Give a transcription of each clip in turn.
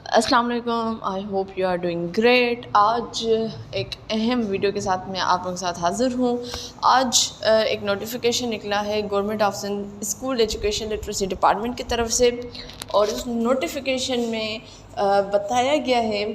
अस्सलाम वालेकुम, I hope you are doing great. आज एक अहम वीडियो के साथ मैं आप लोगों के साथ हाज़िर हूँ। आज एक नोटिफिकेशन निकला है government of Sindh school education literacy department की तरफ से, और उस नोटिफिकेशन में बताया गया है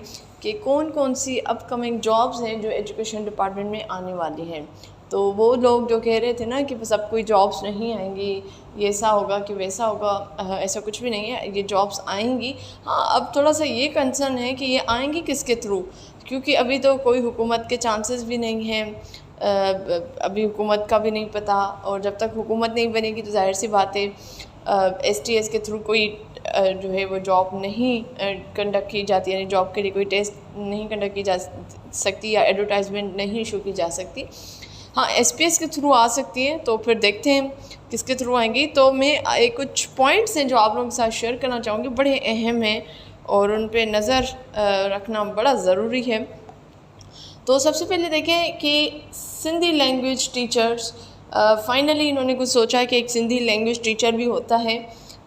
कि कौन कौन सी अपकमिंग जॉब्स हैं जो एजुकेशन डिपार्टमेंट में आने वाली हैं। तो वो लोग जो कह रहे थे ना कि बस अब कोई जॉब्स नहीं आएंगी, ये ऐसा होगा कि वैसा होगा, ऐसा कुछ भी नहीं है, ये जॉब्स आएंगी। हाँ, अब थोड़ा सा ये कंसर्न है कि ये आएंगी किसके थ्रू, क्योंकि अभी तो कोई हुकूमत के चांसेस भी नहीं हैं। अभी हुकूमत का भी नहीं पता, और जब तक हुकूमत नहीं बनेगी तो जाहिर सी बात है STS के थ्रू कोई जो है वो जॉब नहीं कंडक्ट की जाती, यानी जॉब के लिए कोई टेस्ट नहीं कंडक्ट की जा सकती या एडवर्टाइजमेंट नहीं इशू की जा सकती। हाँ, SPS के थ्रू आ सकती है, तो फिर देखते हैं किसके थ्रू आएंगी। तो मैं कुछ पॉइंट्स हैं जो आप लोगों के साथ शेयर करना चाहूँगी, बड़े अहम हैं और उन पे नज़र रखना बड़ा ज़रूरी है। तो सबसे पहले देखें कि सिंधी लैंग्वेज टीचर्स, फाइनली इन्होंने कुछ सोचा है कि एक सिंधी लैंग्वेज टीचर भी होता है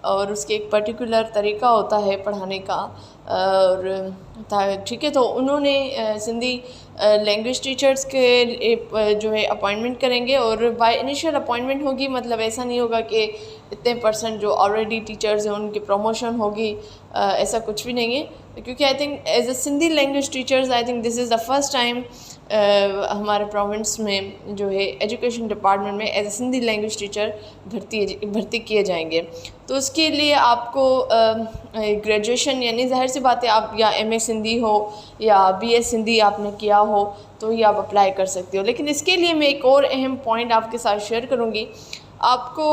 और उसके एक पर्टिकुलर तरीका होता है पढ़ाने का, और ठीक है, तो उन्होंने सिंधी लैंग्वेज टीचर्स के जो है अपॉइंटमेंट करेंगे, और बाय इनिशियल अपॉइंटमेंट होगी, मतलब ऐसा नहीं होगा कि इतने % जो ऑलरेडी टीचर्स हैं उनकी प्रमोशन होगी, ऐसा कुछ भी नहीं है। क्योंकि I think as a Sindhi language teachers, I think this is the first time हमारे प्रोविंस में जो है एजुकेशन डिपार्टमेंट में as a Sindhi language teacher भर्ती किए जाएंगे। तो उसके लिए आपको ग्रेजुएशन, यानी ज़ाहिर सी बात है आप या MA सिंधी हो या BS सिंधी आपने किया हो तो ही आप अप्लाई कर सकते हो। लेकिन इसके लिए मैं एक और अहम पॉइंट आपके साथ शेयर करूँगी। आपको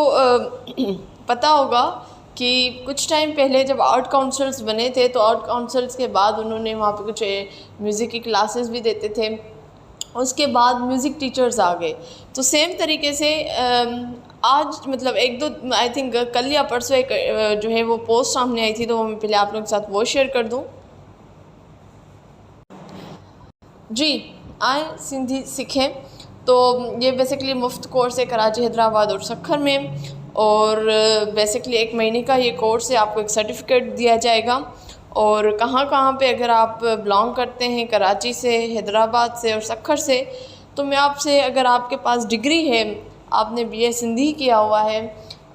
पता होगा कि कुछ टाइम पहले जब आर्ट काउंसिल्स बने थे, तो आर्ट काउंसिल्स के बाद उन्होंने वहाँ पे कुछ म्यूज़िक की क्लासेस भी देते थे, उसके बाद म्यूज़िक टीचर्स आ गए। तो सेम तरीके से आज मतलब एक दो आई थिंक कल या परसों एक जो है वो पोस्ट सामने आई थी, तो वो मैं पहले आप लोगों के साथ वो शेयर कर दूँ। जी, आए सिंधी सीखें, तो ये बेसिकली मुफ्त कोर्स है कराची, हैदराबाद और सक्खर में, और बेसिकली 1 महीने का ये कोर्स है। आपको एक सर्टिफिकेट दिया जाएगा, और कहाँ कहाँ पे अगर आप बिलोंग करते हैं कराची से, हैदराबाद से और सक्खर से, तो मैं आपसे, अगर आपके पास डिग्री है, आपने BA सिंधी किया हुआ है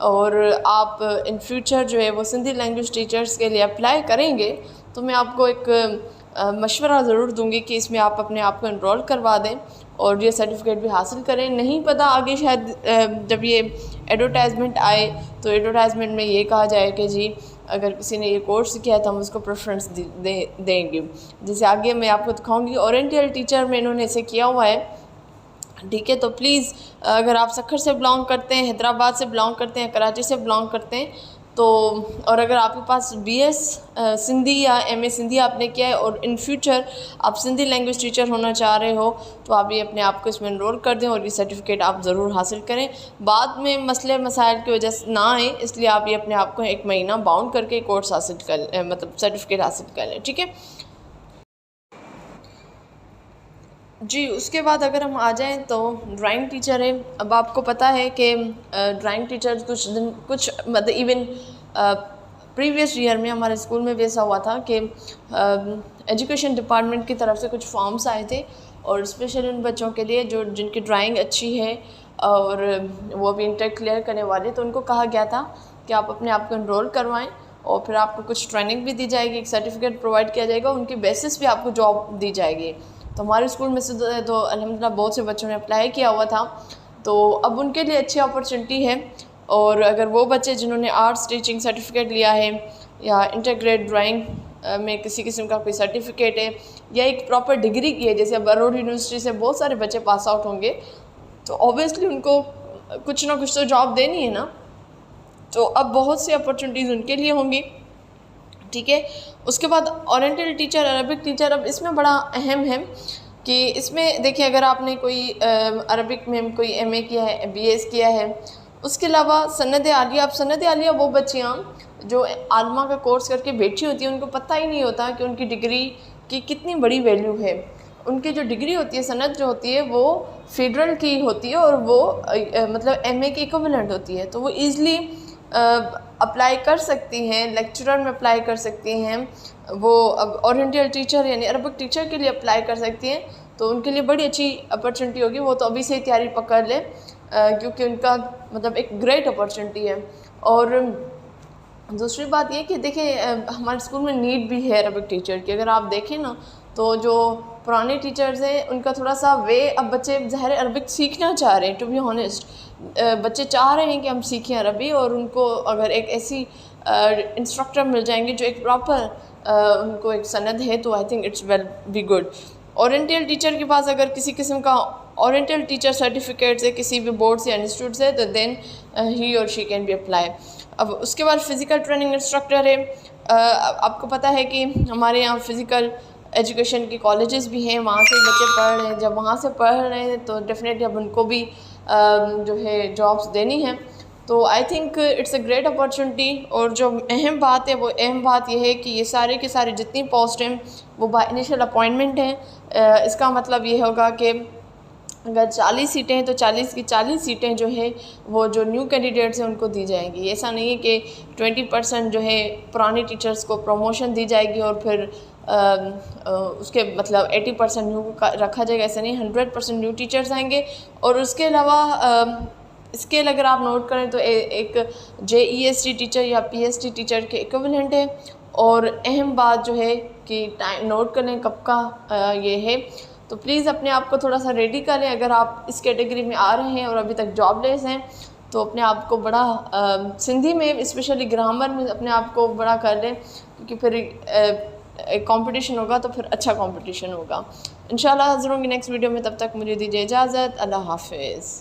और आप इन फ्यूचर जो है वो सिंधी लैंग्वेज टीचर्स के लिए अप्लाई करेंगे, तो मैं आपको एक मशवरा ज़रूर दूंगी कि इसमें आप अपने आप को इनरोल करवा दें और ये सर्टिफिकेट भी हासिल करें। नहीं पता आगे शायद जब ये एडवर्टाइजमेंट आए तो एडवर्टाइजमेंट में ये कहा जाए कि जी अगर किसी ने ये कोर्स किया है तो हम उसको प्रेफरेंस देंगे। जैसे आगे मैं आपको दिखाऊंगी, ओरिएंटल टीचर में इन्होंने इसे किया हुआ है, ठीक है। तो प्लीज़ अगर आप सक्खर से बिलोंग करते हैं, हैदराबाद से बिलोंग करते हैं, कराची से बिलोंग करते हैं, तो और अगर आपके पास BS सिंधी या MA सिंधी आपने किया है और इन फ्यूचर आप सिंधी लैंग्वेज टीचर होना चाह रहे हो, तो आप ये अपने आप को इसमें इनरोल कर दें और ये सर्टिफिकेट आप ज़रूर हासिल करें। बाद में मसले मसाइल की वजह से ना आए, इसलिए आप ये अपने आप को 1 महीना बाउंड करके कोर्स हासिल कर मतलब सर्टिफिकेट हासिल कर लें, ठीक है जी। उसके बाद अगर हम आ जाएं तो ड्राइंग टीचर है। अब आपको पता है कि ड्राइंग टीचर कुछ मतलब इवन प्रीवियस ईयर में हमारे स्कूल में भी ऐसा हुआ था कि एजुकेशन डिपार्टमेंट की तरफ से कुछ फॉर्म्स आए थे, और स्पेशली उन बच्चों के लिए जो जिनकी ड्राइंग अच्छी है और वो भी इंटर क्लियर करने वाले, तो उनको कहा गया था कि आप अपने आप को इनरोल करवाएं और फिर आपको कुछ ट्रेनिंग भी दी जाएगी, एक सर्टिफिकेट प्रोवाइड किया जाएगा, उनकी बेसिस पे आपको जॉब दी जाएगी। तो हमारे स्कूल में से तो अल्हम्दुलिल्लाह बहुत से बच्चों ने अप्लाई किया हुआ था, तो अब उनके लिए अच्छी अपॉर्चुनिटी है। और अगर वो बच्चे जिन्होंने आर्ट्स टीचिंग सर्टिफिकेट लिया है या इंटरग्रेड ड्राइंग में किसी किस्म का कोई सर्टिफिकेट है या एक प्रॉपर डिग्री की है, जैसे अब बरोड यूनिवर्सिटी से बहुत सारे बच्चे पास आउट होंगे, तो ऑब्वियसली उनको कुछ ना कुछ तो जॉब देनी है ना, तो अब बहुत सी अपॉर्चुनिटीज़ उनके लिए होंगी, ठीक है। उसके बाद ओरिएंटल टीचर, अरबिक टीचर, अब इसमें बड़ा अहम है कि इसमें देखिए अगर आपने कोई अरबिक में कोई MA किया है, BS किया है, उसके अलावा सनद आलिया। अब सनद आलिया वो बच्चियाँ जो आलमा का कोर्स करके बैठी होती हैं, उनको पता ही नहीं होता कि उनकी डिग्री की कितनी बड़ी वैल्यू है। उनकी जो डिग्री होती है, सनद जो होती है, वो फेडरल की होती है और वो मतलब MA की इक्विवेलेंट होती है, तो वो ईज़िली अप्लाई कर सकती हैं, लेक्चरर में अप्लाई कर सकती हैं, वो अब ओरिएंटल टीचर यानी अरबिक टीचर के लिए अप्लाई कर सकती हैं, तो उनके लिए बड़ी अच्छी अपॉर्चुनिटी होगी। वो तो अभी से ही तैयारी पकड़ ले क्योंकि उनका मतलब एक ग्रेट अपॉर्चुनिटी है। और दूसरी बात ये कि देखिए हमारे स्कूल में नीड भी है अरबिक टीचर की। अगर आप देखें ना तो जो पुराने टीचर्स हैं उनका थोड़ा सा वे, अब बच्चे ज़ाहिर अरबिक सीखना चाह रहे हैं, टू बी ऑनेस्ट बच्चे चाह रहे हैं कि हम सीखें अरबी, और उनको अगर एक ऐसी इंस्ट्रक्टर मिल जाएंगे जो एक प्रॉपर उनको एक सनद है, तो I think it's well be good. Oriental teacher के पास अगर किसी किस्म का ओरिएंटल टीचर सर्टिफिकेट है किसी भी बोर्ड से इंस्टीट्यूट से, तो देन ही और शी कैन बी अप्लाई। अब उसके बाद फ़िज़िकल ट्रेनिंग इंस्ट्रक्टर है। आपको पता है कि हमारे यहाँ फ़िज़िकल एजुकेशन के कॉलेजेस भी हैं, वहाँ से बच्चे पढ़ रहे हैं। जब वहाँ से पढ़ रहे हैं तो डेफिनेटली अब उनको भी जो है जॉब्स देनी है। तो I think it's a great opportunity. और जो अहम बात है वो अहम बात यह है कि ये सारे के सारे जितनी पोस्ट हैं वो बाय इनिशियल अपॉइंटमेंट हैं। इसका मतलब ये होगा कि अगर 40 सीटें हैं तो 40 की 40 सीटें जो है वो जो न्यू कैंडिडेट्स हैं उनको दी जाएंगी। ऐसा नहीं है कि 20% जो है पुराने टीचर्स को प्रमोशन दी जाएगी और फिर उसके मतलब 80% न्यू रखा जाएगा, ऐसा नहीं। 100% न्यू टीचर्स आएंगे। और उसके अलावा स्केल अगर आप नोट करें तो एक JEST टीचर या PST टीचर के इक्विवेलेंट है। और अहम बात जो है कि टाइम नोट कर लें कब का ये है, तो प्लीज़ अपने आप को थोड़ा सा रेडी करें। अगर आप इस कैटेगरी में आ रहे हैं और अभी तक जॉबलेस हैं तो अपने आप को बड़ा सिंधी में स्पेशली ग्रामर में अपने आप को बड़ा कर लें, क्योंकि फिर एक कंपटीशन होगा तो फिर अच्छा कंपटीशन होगा। इंशाल्लाह हाज़िर होंगे नेक्स्ट वीडियो में, तब तक मुझे दीजिए इजाज़त। अल्लाह हाफ़िज़।